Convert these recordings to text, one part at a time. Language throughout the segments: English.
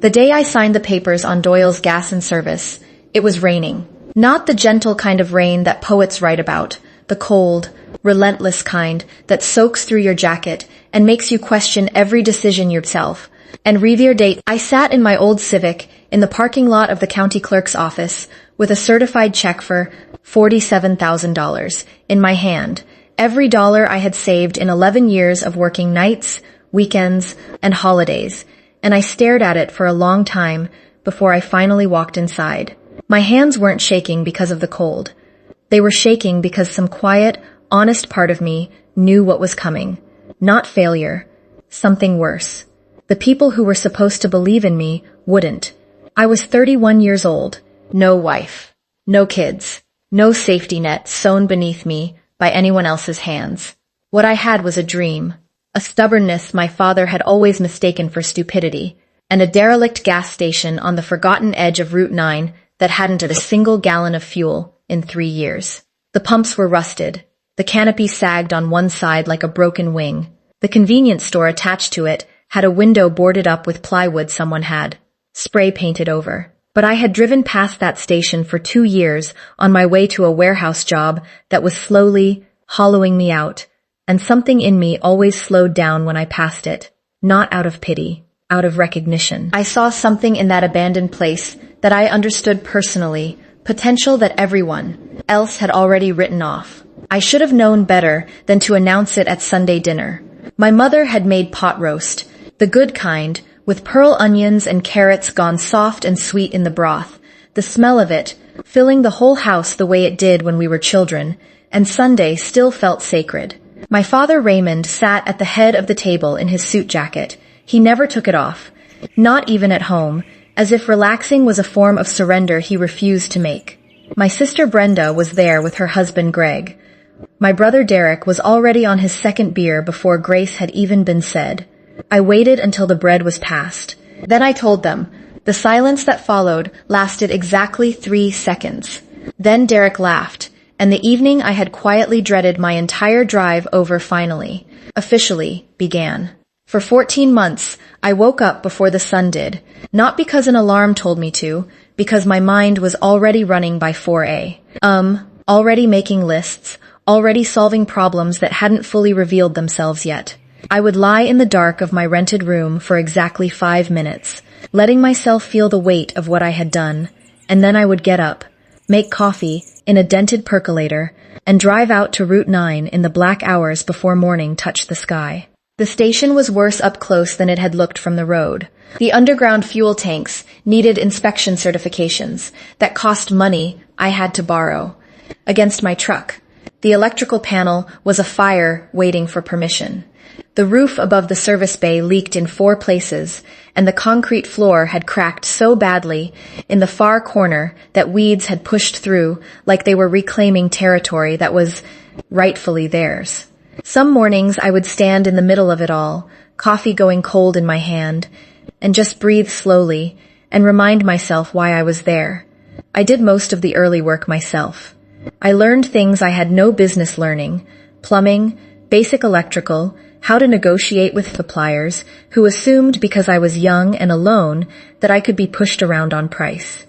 The day I signed the papers on Doyle's gas and service, it was raining. Not the gentle kind of rain that poets write about, the cold, relentless kind that soaks through your jacket and makes you question every decision yourself. And reveal date, I sat in my old Civic in the parking lot of the county clerk's office with a certified check for $47,000 in my hand, every dollar I had saved in 11 years of working nights, weekends, and holidays, and I stared at it for a long time before I finally walked inside. My hands weren't shaking because of the cold. They were shaking because some quiet, honest part of me knew what was coming. Not failure. Something worse. The people who were supposed to believe in me wouldn't. I was 31 years old. No wife. No kids. No safety net sewn beneath me by anyone else's hands. What I had was a dream. A stubbornness my father had always mistaken for stupidity. And a derelict gas station on the forgotten edge of Route 9 that hadn't had a single gallon of fuel in 3 years. The pumps were rusted. The canopy sagged on one side like a broken wing. The convenience store attached to it had a window boarded up with plywood someone had spray painted over. But I had driven past that station for 2 years on my way to a warehouse job that was slowly hollowing me out, and something in me always slowed down when I passed it. Not out of pity, out of recognition. I saw something in that abandoned place that I understood personally, potential that everyone else had already written off. I should have known better than to announce it at Sunday dinner. My mother had made pot roast, the good kind, with pearl onions and carrots gone soft and sweet in the broth, the smell of it filling the whole house the way it did when we were children, and Sunday still felt sacred. My father Raymond sat at the head of the table in his suit jacket. He never took it off, not even at home, as if relaxing was a form of surrender he refused to make. My sister Brenda was there with her husband Greg. My brother Derek was already on his second beer before grace had even been said. I waited until the bread was passed. Then I told them. The silence that followed lasted exactly 3 seconds. Then Derek laughed, and the evening I had quietly dreaded my entire drive over finally, officially, began. For 14 months, I woke up before the sun did, not because an alarm told me to, because my mind was already running by 4A. Already making lists, already solving problems that hadn't fully revealed themselves yet. I would lie in the dark of my rented room for exactly 5 minutes, letting myself feel the weight of what I had done, and then I would get up, make coffee in a dented percolator, and drive out to Route 9 in the black hours before morning touched the sky. The station was worse up close than it had looked from the road. The underground fuel tanks needed inspection certifications that cost money I had to borrow against my truck. The electrical panel was afire waiting for permission. The roof above the service bay leaked in 4 places, and the concrete floor had cracked so badly in the far corner that weeds had pushed through like they were reclaiming territory that was rightfully theirs. Some mornings I would stand in the middle of it all, coffee going cold in my hand, and just breathe slowly and remind myself why I was there. I did most of the early work myself. I learned things I had no business learning: plumbing, basic electrical, how to negotiate with suppliers who assumed because I was young and alone that I could be pushed around on price.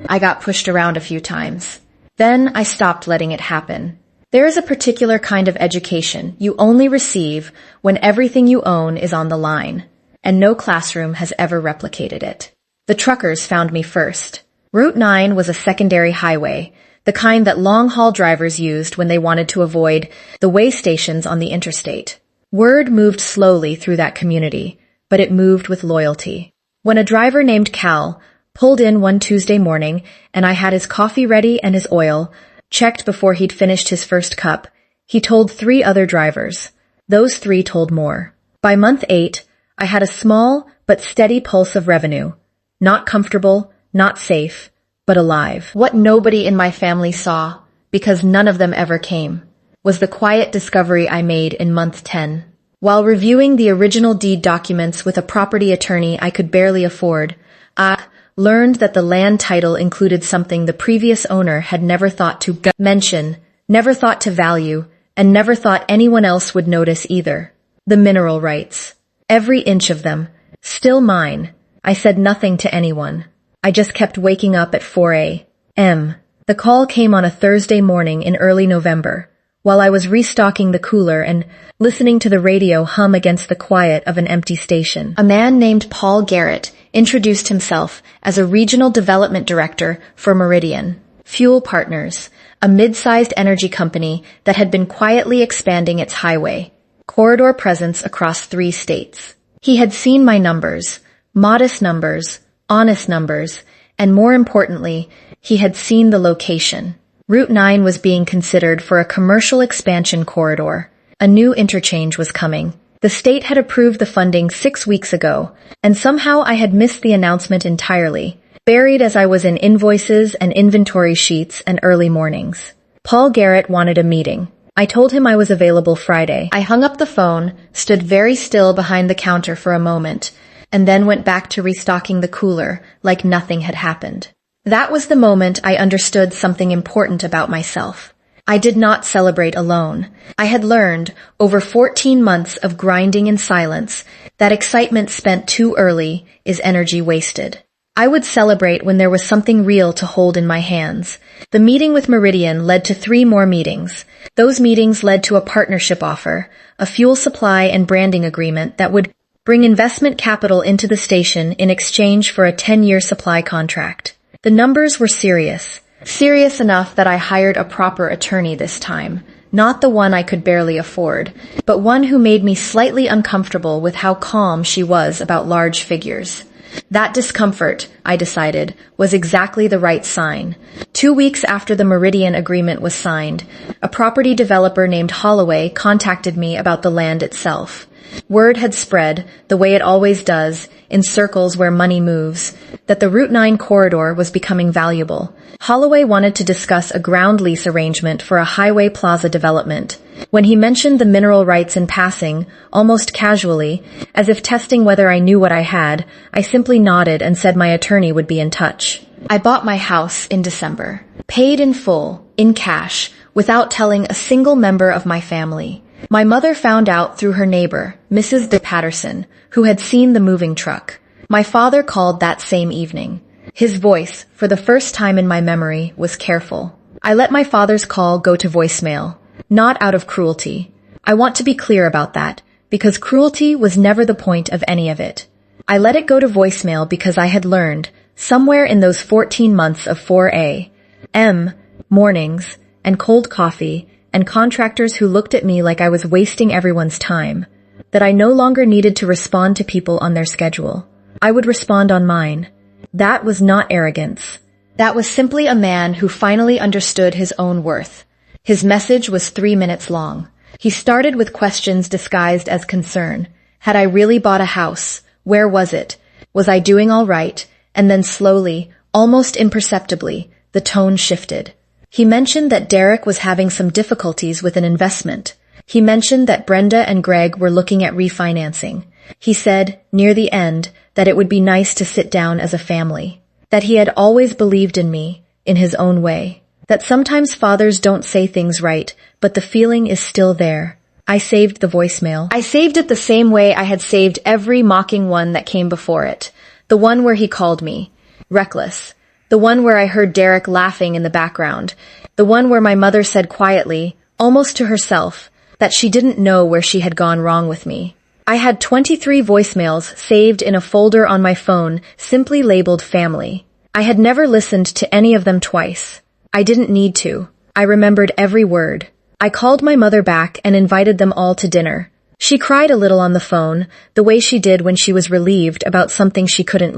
I got pushed around a few times. Then I stopped letting it happen. There is a particular kind of education you only receive when everything you own is on the line, and no classroom has ever replicated it. The truckers found me first. Route 9 was a secondary highway, the kind that long-haul drivers used when they wanted to avoid the way stations on the interstate. Word moved slowly through that community, but it moved with loyalty. When a driver named Cal pulled in one Tuesday morning and I had his coffee ready and his oil, checked before he'd finished his first cup, he told 3 other drivers. Those 3 told more. By month 8, I had a small but steady pulse of revenue. Not comfortable, not safe, but alive. What nobody in my family saw, because none of them ever came, was the quiet discovery I made in month 10. While reviewing the original deed documents with a property attorney I could barely afford, I learned that the land title included something the previous owner had never thought to mention, never thought to value, and never thought anyone else would notice either. The mineral rights. Every inch of them. Still mine. I said nothing to anyone. I just kept waking up at 4 a.m. The call came on a Thursday morning in early November, while I was restocking the cooler and listening to the radio hum against the quiet of an empty station. A man named Paul Garrett introduced himself as a regional development director for Meridian Fuel Partners, a mid-sized energy company that had been quietly expanding its highway corridor presence across 3 states. He had seen my numbers, modest numbers, honest numbers, and more importantly, he had seen the location. Route 9 was being considered for a commercial expansion corridor. A new interchange was coming. The state had approved the funding 6 weeks ago, and somehow I had missed the announcement entirely, buried as I was in invoices and inventory sheets and early mornings. Paul Garrett wanted a meeting. I told him I was available Friday. I hung up the phone, stood very still behind the counter for a moment, and then went back to restocking the cooler like nothing had happened. That was the moment I understood something important about myself. I did not celebrate alone. I had learned, over 14 months of grinding in silence, that excitement spent too early is energy wasted. I would celebrate when there was something real to hold in my hands. The meeting with Meridian led to 3 more meetings. Those meetings led to a partnership offer, a fuel supply and branding agreement that would bring investment capital into the station in exchange for a 10-year supply contract. The numbers were serious. Serious enough that I hired a proper attorney this time. Not the one I could barely afford, but one who made me slightly uncomfortable with how calm she was about large figures. That discomfort, I decided, was exactly the right sign. 2 weeks after the Meridian agreement was signed, a property developer named Holloway contacted me about the land itself. Word had spread, the way it always does, in circles where money moves, that the Route 9 corridor was becoming valuable. Holloway wanted to discuss a ground lease arrangement for a highway plaza development. When he mentioned the mineral rights in passing, almost casually, as if testing whether I knew what I had, I simply nodded and said my attorney would be in touch. I bought my house in December, paid in full, in cash, without telling a single member of my family. My mother found out through her neighbor, Mrs. de Patterson, who had seen the moving truck. My father called that same evening. His voice, for the first time in my memory, was careful. I let my father's call go to voicemail, not out of cruelty. I want to be clear about that, because cruelty was never the point of any of it. I let it go to voicemail because I had learned, somewhere in those 14 months of 4 a.m. mornings, and cold coffee, and contractors who looked at me like I was wasting everyone's time, that I no longer needed to respond to people on their schedule. I would respond on mine. That was not arrogance. That was simply a man who finally understood his own worth. His message was 3 minutes long. He started with questions disguised as concern. Had I really bought a house? Where was it? Was I doing all right? And then slowly, almost imperceptibly, the tone shifted. He mentioned that Derek was having some difficulties with an investment. He mentioned that Brenda and Greg were looking at refinancing. He said, near the end, that it would be nice to sit down as a family. That he had always believed in me, in his own way. That sometimes fathers don't say things right, but the feeling is still there. I saved the voicemail. I saved it the same way I had saved every mocking one that came before it. The one where he called me reckless. The one where I heard Derek laughing in the background. The one where my mother said quietly, almost to herself, that she didn't know where she had gone wrong with me. I had 23 voicemails saved in a folder on my phone, simply labeled family. I had never listened to any of them twice. I didn't need to. I remembered every word. I called my mother back and invited them all to dinner. She cried a little on the phone, the way she did when she was relieved about something she couldn't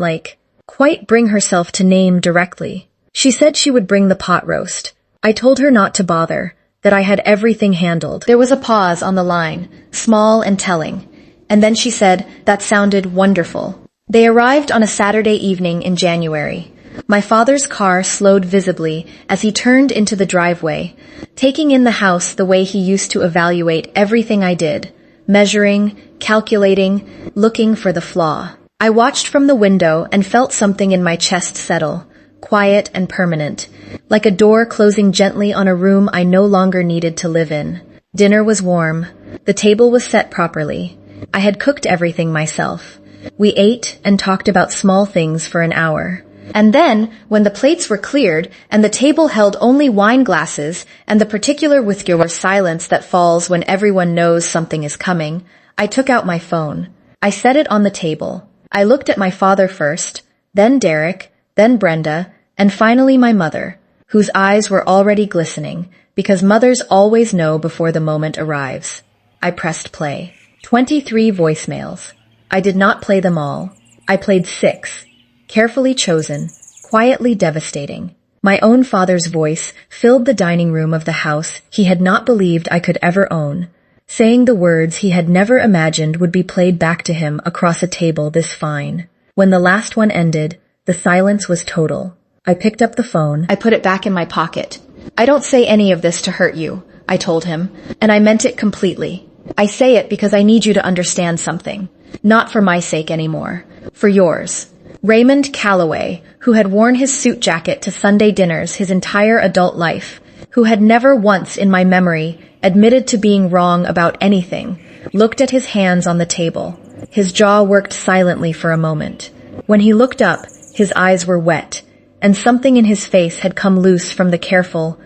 quite bring herself to name directly. She said she would bring the pot roast. I told her not to bother, that I had everything handled. There was a pause on the line, small and telling. And then she said, that sounded wonderful. They arrived on a Saturday evening in January. My father's car slowed visibly as he turned into the driveway, taking in the house the way he used to evaluate everything I did, measuring, calculating, looking for the flaw. I watched from the window and felt something in my chest settle, quiet and permanent, like a door closing gently on a room I no longer needed to live in. Dinner was warm. The table was set properly. I had cooked everything myself. We ate and talked about small things for an hour. And then, when the plates were cleared and the table held only wine glasses and the particular with your silence that falls when everyone knows something is coming, I took out my phone. I set it on the table. I looked at my father first, then Derek, then Brenda, and finally my mother, whose eyes were already glistening, because mothers always know before the moment arrives. I pressed play. 23 voicemails. I did not play them all. I played 6. Carefully chosen, quietly devastating. My own father's voice filled the dining room of the house he had not believed I could ever own, saying the words he had never imagined would be played back to him across a table this fine. When the last one ended, the silence was total. I picked up the phone. I put it back in my pocket. I don't say any of this to hurt you, I told him, and I meant it completely. I say it because I need you to understand something. Not for my sake anymore. For yours. Raymond Calloway, who had worn his suit jacket to Sunday dinners his entire adult life, who had never once in my memory admitted to being wrong about anything, looked at his hands on the table. His jaw worked silently for a moment. When he looked up, his eyes were wet, and something in his face had come loose from the careful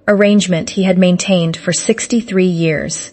arrangement he had maintained for 63 years.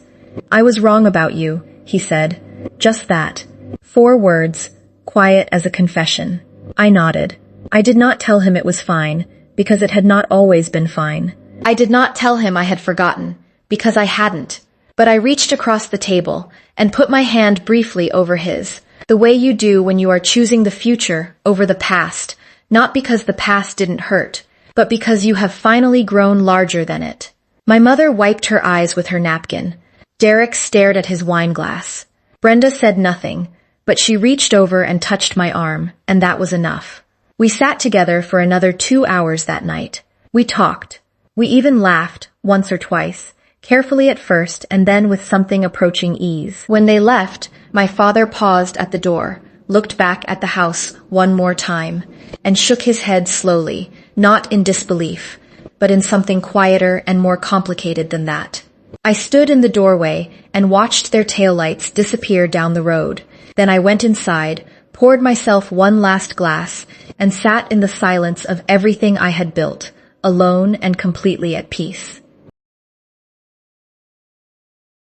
I was wrong about you, he said. Just that. 4 words, quiet as a confession. I nodded. I did not tell him it was fine, because it had not always been fine. I did not tell him I had forgotten, because I hadn't. But I reached across the table and put my hand briefly over his, the way you do when you are choosing the future over the past, not because the past didn't hurt, but because you have finally grown larger than it. My mother wiped her eyes with her napkin. Derek stared at his wine glass. Brenda said nothing, but she reached over and touched my arm, and that was enough. We sat together for another 2 hours that night. We talked. We even laughed, once or twice, carefully at first and then with something approaching ease. When they left, my father paused at the door, looked back at the house one more time, and shook his head slowly, not in disbelief, but in something quieter and more complicated than that. I stood in the doorway and watched their taillights disappear down the road. Then I went inside, poured myself one last glass, and sat in the silence of everything I had built, alone and completely at peace.